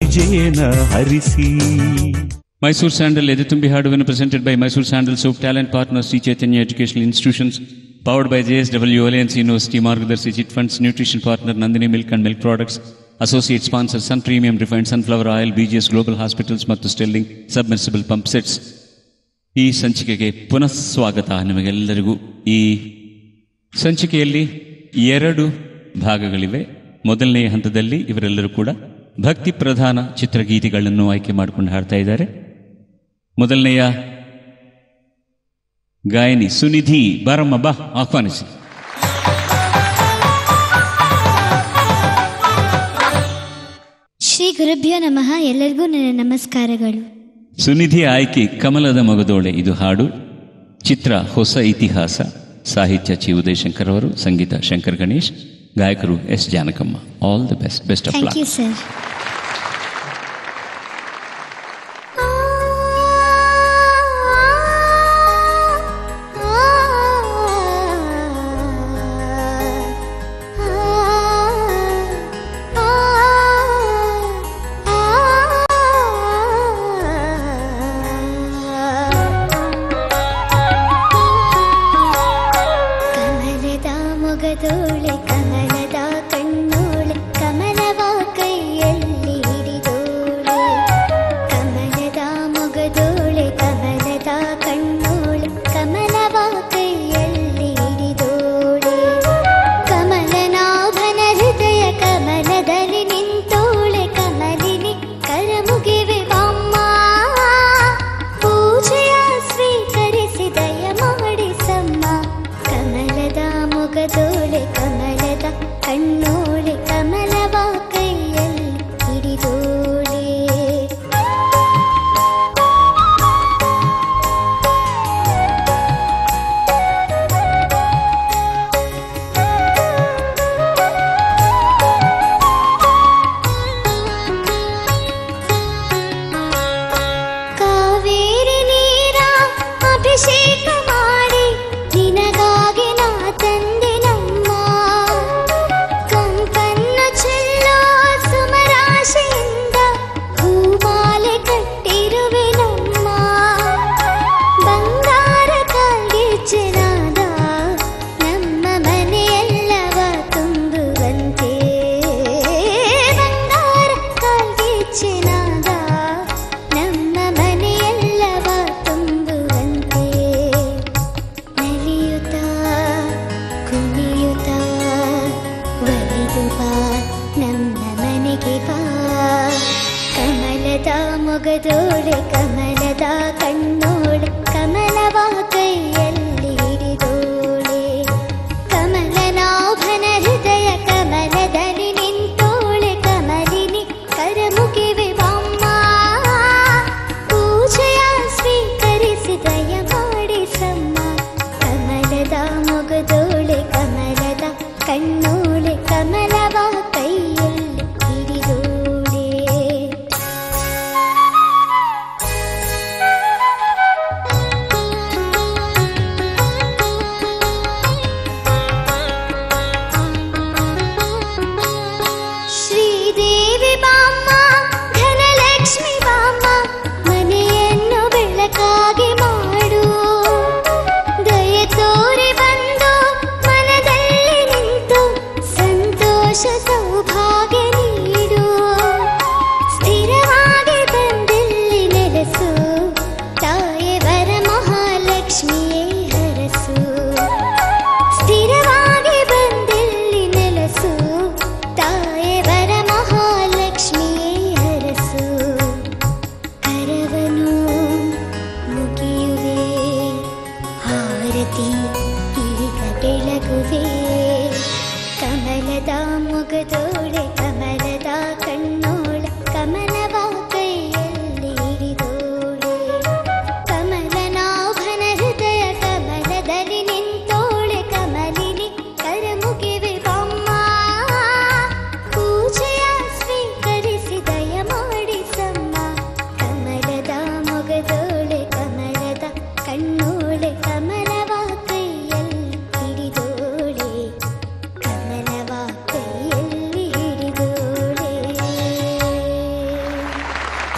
ವಿಜಯನ ಹರಿಸಿ. Mysore Sandal Editumbi Haduvan presented by Mysore Sandal Soap Talent Partners Sri Chaitanya Educational Institutions powered by JSW Alliance University Margadarshi Chit Funds Nutrition Partner Nandini Milk and Milk Products Associate Sponsor Sun Premium Refined Sunflower Oil BGS Global Hospitals ಮತ್ತು Sterling Submersible Pump Sets. ಈ ಸಂಚಿಕೆಗೆ ಪುನಃ ಸ್ವಾಗತ ನಿಮಗೆಲ್ಲರಿಗೂ. ಈ ಸಂಚಿಕೆಯಲ್ಲಿ 2 ಭಾಗಗಳಿವೆ. ಮೊದಲನೆಯ ಹಂತದಲ್ಲಿ ಇವರೆಲ್ಲರೂ ಕೂಡ ಭಕ್ತಿ ಪ್ರಧಾನ ಚಿತ್ರಗೀತೆಗಳನ್ನು ಆಯ್ಕೆ ಮಾಡಿಕೊಂಡು ಹಾಡ್ತಾ ಇದ್ದಾರೆ. ಮೊದಲನೆಯ ಗಾಯನಿ ಸುನಿಧಿ ಬಾರಮ್ಮ ಬಾ, ಆಹ್ವಾನಿಸಿ. ಶ್ರೀ ಗುರುಭ್ಯೋ ನಮಃ. ಎಲ್ಲರಿಗೂ ನನ್ನ ನಮಸ್ಕಾರಗಳು. ಸುನಿಧಿ ಆಯ್ಕೆ ಕಮಲದ ಮಗದೋಳೆ, ಇದು ಹಾಡು. ಚಿತ್ರ ಹೊಸ ಇತಿಹಾಸ. ಸಾಹಿತ್ಯ ಚಿ ಉದಯಶಂಕರ್ ಅವರು, ಸಂಗೀತ ಶಂಕರ್ ಗಣೇಶ್, ಗಾಯಕರು S Janakamma. All the best. Best of luck. Thank you sir.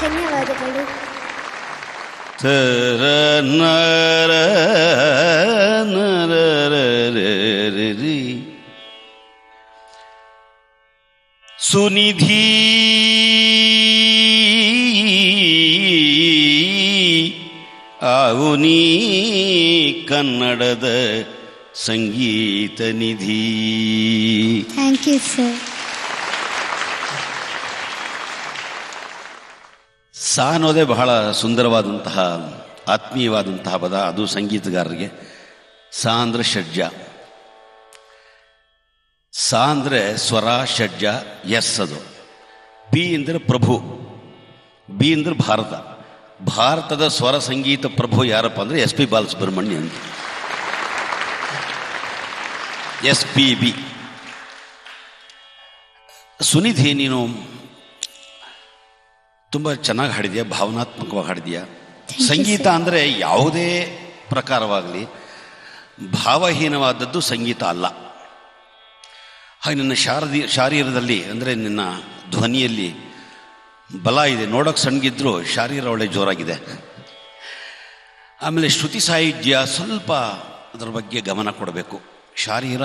ಧನ್ಯವಾದಗಳು. ಸುನಿಧಿ ಆವುನಿ ಕನ್ನಡದ ಸಂಗೀತ ನಿಧಿ. Thank you sir. ಸಾ ಅನ್ನೋದೇ ಬಹಳ ಸುಂದರವಾದಂತಹ ಆತ್ಮೀಯವಾದಂತಹ ಪದ. ಅದು ಸಂಗೀತಗಾರರಿಗೆ ಸಾ ಅಂದರೆ ಷಡ್ಜ. ಸಾ ಅಂದರೆ ಸ್ವರ, ಷಡ್ಜ, ಎಸ್ ಅದು. ಬಿ ಅಂದರೆ ಪ್ರಭು, ಬಿ ಅಂದರೆ ಭಾರತ. ಭಾರತದ ಸ್ವರ ಸಂಗೀತ ಪ್ರಭು ಯಾರಪ್ಪ ಅಂದರೆ ಎಸ್ ಪಿ ಬಾಲಸುಬ್ರಹ್ಮಣ್ಯ ಅಂತ. SPB. ಸುನಿಧಿ, ನೀನು ತುಂಬ ಚೆನ್ನಾಗಿ ಹಾಡಿದೆಯಾ, ಭಾವನಾತ್ಮಕವಾಗಿ ಹಾಡಿದೆಯಾ. ಸಂಗೀತ ಅಂದರೆ ಯಾವುದೇ ಪ್ರಕಾರವಾಗಲಿ ಭಾವಹೀನವಾದದ್ದು ಸಂಗೀತ ಅಲ್ಲ. ಹಾಗೆ ನಿನ್ನ ಶಾರೀರದಲ್ಲಿ ಅಂದರೆ ನಿನ್ನ ಧ್ವನಿಯಲ್ಲಿ ಬಲ ಇದೆ. ನೋಡೋಕ್ಕೆ ಸಣ್ಣಗಿದ್ರೂ ಶಾರೀರ ಒಳ್ಳೆ ಜೋರಾಗಿದೆ. ಆಮೇಲೆ ಶ್ರುತಿ ಸಾಹಿತ್ಯ ಸ್ವಲ್ಪ ಅದರ ಬಗ್ಗೆ ಗಮನ ಕೊಡಬೇಕು. ಶಾರೀರ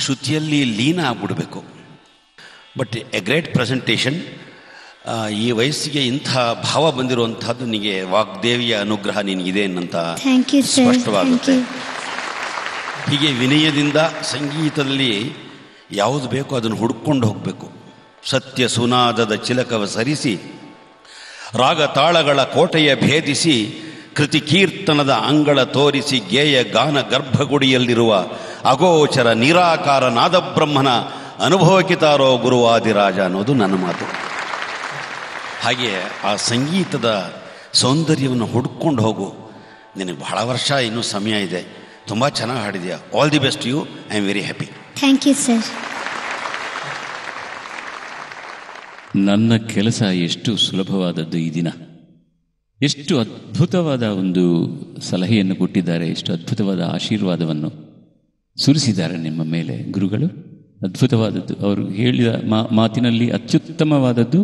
ಶ್ರುತಿಯಲ್ಲಿ ಲೀನ ಆಗ್ಬಿಡಬೇಕು. But a great presentation. ಈ ವಯಸ್ಸಿಗೆ ಇಂಥ ಭಾವ ಬಂದಿರುವಂಥದ್ದು ನಿನಗೆ ವಾಗ್ದೇವಿಯ ಅನುಗ್ರಹ ನಿನಗಿದೆ ಅನ್ನಂತ ಸ್ಪಷ್ಟವಾಗುತ್ತೆ. ಹೀಗೆ ವಿನಯದಿಂದ ಸಂಗೀತದಲ್ಲಿ ಯಾವುದು ಬೇಕೋ ಅದನ್ನು ಹುಡ್ಕೊಂಡು ಹೋಗಬೇಕು. ಸತ್ಯ ಸುನಾದದ ಚಿಲಕವ ಸರಿಸಿ, ರಾಗ ತಾಳಗಳ ಕೋಟೆಯ ಭೇದಿಸಿ, ಕೃತಿ ಕೀರ್ತನದ ಅಂಗಳ ತೋರಿಸಿ, ಗೇಯ ಗಾನ ಗರ್ಭಗುಡಿಯಲ್ಲಿರುವ ಅಗೋಚರ ನಿರಾಕಾರ ನಾದಬ್ರಹ್ಮನ ಅನುಭವಕ್ಕಿತಾರೋ ಗುರುವಾದಿರಾಜ ಅನ್ನೋದು ನನ್ನ ಮಾತು. ಹಾಗೆ ಆ ಸಂಗೀತದ ಸೌಂದರ್ಯವನ್ನು ಹುಡ್ಕೊಂಡು ಹೋಗು. ನಿನಗೆ ಬಹಳ ವರ್ಷ ಇನ್ನೂ ಸಮಯ ಇದೆ. ತುಂಬ ಚೆನ್ನಾಗಿ ಹಾಡಿದೆಯಾ. All the best you. I am very happy. Thank you sir. ನನ್ನ ಕೆಲಸ ಎಷ್ಟು ಸುಲಭವಾದದ್ದು ಈ ದಿನ. ಎಷ್ಟು ಅದ್ಭುತವಾದ ಒಂದು ಸಲಹೆಯನ್ನು ಕೊಟ್ಟಿದ್ದಾರೆ, ಎಷ್ಟು ಅದ್ಭುತವಾದ ಆಶೀರ್ವಾದವನ್ನು ಸುರಿಸಿದ್ದಾರೆ ನಿಮ್ಮ ಮೇಲೆ ಗುರುಗಳು. ಅದ್ಭುತವಾದದ್ದು. ಅವರು ಹೇಳಿದ ಮಾತಿನಲ್ಲಿ ಅತ್ಯುತ್ತಮವಾದದ್ದು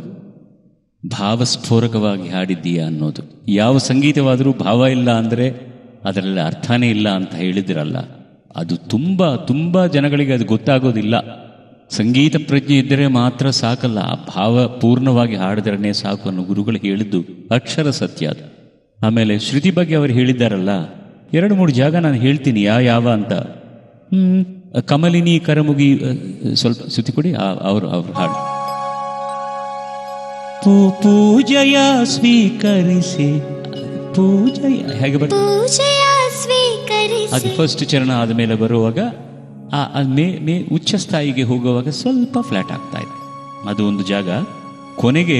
ಭಾವಸ್ಫೋರಕವಾಗಿ ಹಾಡಿದ್ದೀಯಾ ಅನ್ನೋದು. ಯಾವ ಸಂಗೀತವಾದರೂ ಭಾವ ಇಲ್ಲ ಅಂದರೆ ಅದರಲ್ಲಿ ಅರ್ಥನೇ ಇಲ್ಲ ಅಂತ ಹೇಳಿದ್ರಲ್ಲ, ಅದು ತುಂಬ ತುಂಬ ಜನಗಳಿಗೆ ಅದು ಗೊತ್ತಾಗೋದಿಲ್ಲ. ಸಂಗೀತ ಪ್ರಜ್ಞೆ ಇದ್ದರೆ ಮಾತ್ರ ಸಾಕಲ್ಲ, ಆ ಭಾವ ಪೂರ್ಣವಾಗಿ ಹಾಡಿದ್ರೇ ಸಾಕು ಅನ್ನೋ ಗುರುಗಳು ಹೇಳಿದ್ದು ಅಕ್ಷರ ಸತ್ಯ ಅದು. ಆಮೇಲೆ ಶ್ರುತಿ ಬಗ್ಗೆ ಅವರು ಹೇಳಿದ್ದಾರಲ್ಲ, 2-3 ಜಾಗ ನಾನು ಹೇಳ್ತೀನಿ ಯಾವ ಅಂತ. ಕಮಲಿನಿ ಕರಮುಗಿ, ಸ್ವಲ್ಪ ಶ್ರುತಿ ಕೊಡಿ. ಅವರು ಹಾಡು. ಪೂಜೆಯ ಸ್ವೀಕರಿಸಿ, ಪೂಜೆಯ ಹೇಗೆ ಬರ್ತದೆ ಅದು ಫಸ್ಟ್ ಚರಣ ಆದಮೇಲೆ ಬರುವಾಗ ಉಚ್ಚ ಸ್ಥಾಯಿಗೆ ಹೋಗುವಾಗ ಸ್ವಲ್ಪ ಫ್ಲಾಟ್ ಆಗ್ತಾ ಇದೆ. ಅದು ಒಂದು ಜಾಗ. ಕೊನೆಗೆ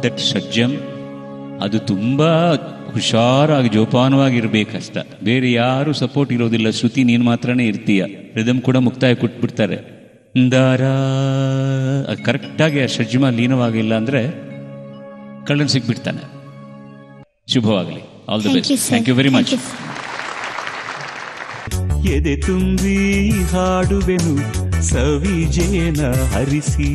ದಟ್ ಷಡ್ಜಂ ಅದು ತುಂಬ ಹುಷಾರಾಗಿ ಜೋಪಾನವಾಗಿರ್ಬೇಕಷ್ಟ. ಬೇರೆ ಯಾರು ಸಪೋರ್ಟ್ ಇರೋದಿಲ್ಲ. ಶ್ರುತಿ ನೀನು ಮಾತ್ರನೇ ಇರ್ತೀಯ. ರಿದಮ್ ಕೂಡ ಮುಕ್ತಾಯ ಕೊಟ್ಬಿಡ್ತಾರೆ. ಅದು ಕರೆಕ್ಟಾಗಿ ಆ ಷಡ್ಜಮ ಲೀನವಾಗಿಲ್ಲ ಅಂದರೆ ಕಳ್ಳನ್ ಸಿಕ್ಬಿಡ್ತಾನೆ. ಶುಭವಾಗಲಿ. All the best. Thank you very much. ಎದೆ ತುಂಬಿ ಹಾಡುವೆನು ಸವಿಜೇನ ಹರಿಸಿ.